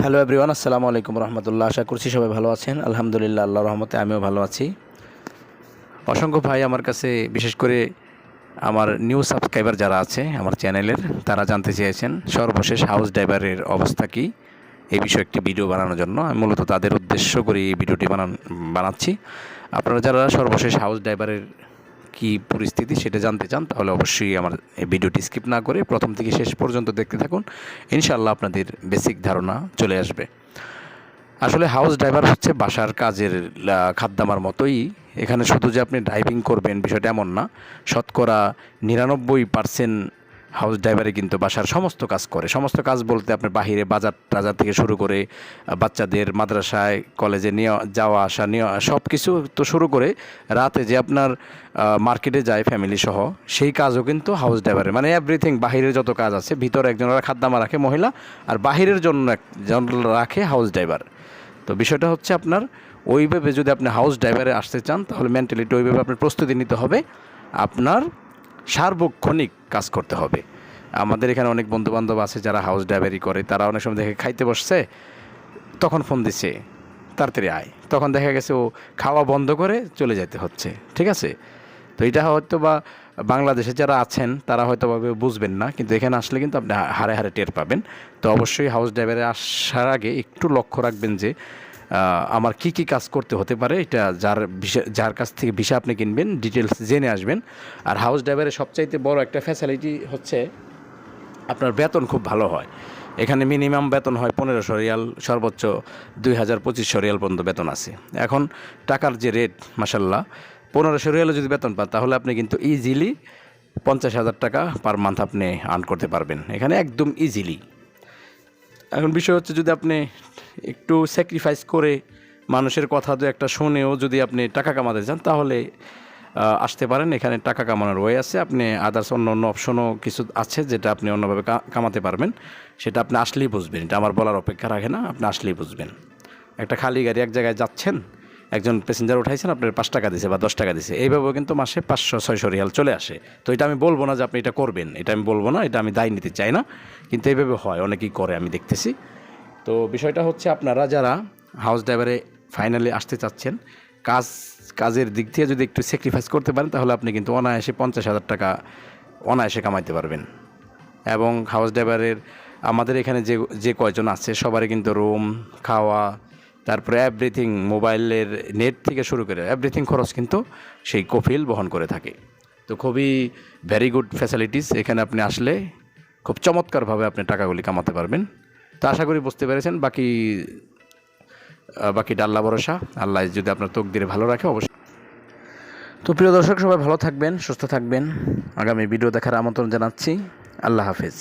Hello everyone, আসসালামু আলাইকুম রহমতুল্লাহ। আশা করছি সবাই ভালো আছেন। আলহামদুলিল্লাহ, আল্লাহর রহমতে আমিও ভালো আছি। অসংখ্য ভাই আমার কাছে, বিশেষ করে আমার নিউ সাবস্ক্রাইবার যারা আছে আমার চ্যানেলের, তারা জানতে চেয়েছেন সর্বশেষ হাউস ড্রাইভারের অবস্থা কী, এই বিষয়ে একটি ভিডিও বানানোর জন্য আমি মূলত তাদের উদ্দেশ্য করে এই ভিডিওটি বানাচ্ছি। আপনারা যারা সর্বশেষ হাউস ড্রাইভারের কী পরিস্থিতি সেটা জানতে চান, তাহলে অবশ্যই আমার এই ভিডিওটি স্কিপ না করে প্রথম থেকে শেষ পর্যন্ত দেখতে থাকুন। ইনশাআল্লাহ আপনাদের বেসিক ধারণা চলে আসবে। আসলে হাউস ড্রাইভার হচ্ছে বাসার কাজের খাদ্দামার মতোই। এখানে শুধু যে আপনি ড্রাইভিং করবেন বিষয়টা এমন না। শতকরা 99% হাউস ড্রাইভারে কিন্তু বাসার সমস্ত কাজ করে। সমস্ত কাজ বলতে আপনার বাহিরে বাজার টাজার থেকে শুরু করে বাচ্চাদের মাদ্রাসায় কলেজে নিয়ে যাওয়া আসা সব কিছু তো শুরু করে রাতে যে আপনার মার্কেটে যায় ফ্যামিলি সহ, সেই কাজও কিন্তু হাউস ড্রাইভারের, মানে এভরিথিং। বাহিরের যত কাজ আছে, ভিতরে একজন খাদ্দামা রাখে মহিলা, আর বাহিরের জন্য একজন রাখে হাউস ড্রাইভার। তো বিষয়টা হচ্ছে আপনার ওইভাবে যদি আপনি হাউস ড্রাইভারে আসতে চান, তাহলে মেন্টালিটি ওইভাবে আপনার প্রস্তুতি নিতে হবে। আপনার সার্বক্ষণিক কাজ করতে হবে। আমাদের এখানে অনেক বন্ধুবান্ধব আছে যারা হাউস ড্রাইভারি করে, তারা অনেক সময় দেখে খাইতে বসছে, তখন ফোন দিচ্ছে তাড়াতাড়ি আয়, তখন দেখা গেছে ও খাওয়া বন্ধ করে চলে যেতে হচ্ছে। ঠিক আছে, তো এটা হয়তো বা বাংলাদেশে যারা আছেন তারা হয়তো ভাবে বুঝবেন না, কিন্তু এখানে আসলে কিন্তু আপনি হারে হারে টের পাবেন। তো অবশ্যই হাউস ড্রাইভারে আসার আগে একটু লক্ষ্য রাখবেন যে আমার কি কি কাজ করতে হতে পারে। এটা যার কাছ থেকে ভিসা আপনি কিনবেন ডিটেলস জেনে আসবেন। আর হাউস ড্রাইভারের সবচাইতে বড় একটা ফ্যাসিলিটি হচ্ছে আপনার বেতন খুব ভালো হয়। এখানে মিনিমাম বেতন হয় 1500 রিয়াল, সর্বোচ্চ 2000-2500 রিয়াল পর্যন্ত বেতন আছে। এখন টাকার যে রেট, মাসাল্লাহ, 1500 রিয়ালে যদি বেতন পান, তাহলে আপনি কিন্তু ইজিলি 50,000 টাকা পার মান্থ আপনি আর্ন করতে পারবেন এখানে, একদম ইজিলি। এখন বিষয় হচ্ছে, যদি আপনি একটু স্যাক্রিফাইস করে মানুষের কথা দু একটা শুনেও যদি আপনি টাকা কামাতে চান, তাহলে আসতে পারেন। এখানে টাকা কামানোর ওয়ে আছে। আপনি আদার্স অন্য অপশনও কিছু আছে যেটা আপনি অন্যভাবে কামাতে পারবেন। সেটা আপনি আসলেই বুঝবেন, এটা আমার বলার অপেক্ষা রাখে না, আপনি আসলেই বুঝবেন। একটা খালি গাড়ি এক জায়গায় যাচ্ছেন, একজন প্যাসেঞ্জার উঠাইছেন, আপনার 5 টাকা দিছে বা 10 টাকা দিছে, এইভাবেও কিন্তু মাসে 500-600 রিয়াল চলে আসে। তো এটা আমি বলবো না যে আপনি এটা করবেন, এটা আমি বলবো না, এটা আমি দায় নিতে চাই না, কিন্তু এইভাবে হয়, অনেকেই করে, আমি দেখতেছি। তো বিষয়টা হচ্ছে, আপনারা যারা হাউস ড্রাইভারে ফাইনালি আসতে চাচ্ছেন, কাজের দিক থেকে যদি একটু স্যাক্রিফাইস করতে পারেন, তাহলে আপনি কিন্তু অনায়াসে 50,000 টাকা অনায়াসে কামাইতে পারবেন। এবং হাউস ড্রাইভারের আমাদের এখানে যে কয়জন আছে, সবারই কিন্তু রুম, খাওয়া, তারপরে এভরিথিং, মোবাইলের নেট থেকে শুরু করে এভরিথিং খরচ কিন্তু সেই কফিল বহন করে থাকে। তো খুবই ভেরি গুড ফ্যাসিলিটিস। এখানে আপনি আসলে খুব চমৎকারভাবে আপনি টাকাগুলি কামাতে পারবেন। তো আশা করি বুঝতে পেরেছেন। বাকিটা আল্লাহ ভরসা। আল্লাহ যদি আপনার তকদিরে ভালো রাখে, অবশ্যই। তো প্রিয় দর্শক, সবাই ভালো থাকবেন, সুস্থ থাকবেন। আগামী ভিডিও দেখার আমন্ত্রণ জানাচ্ছি। আল্লাহ হাফেজ।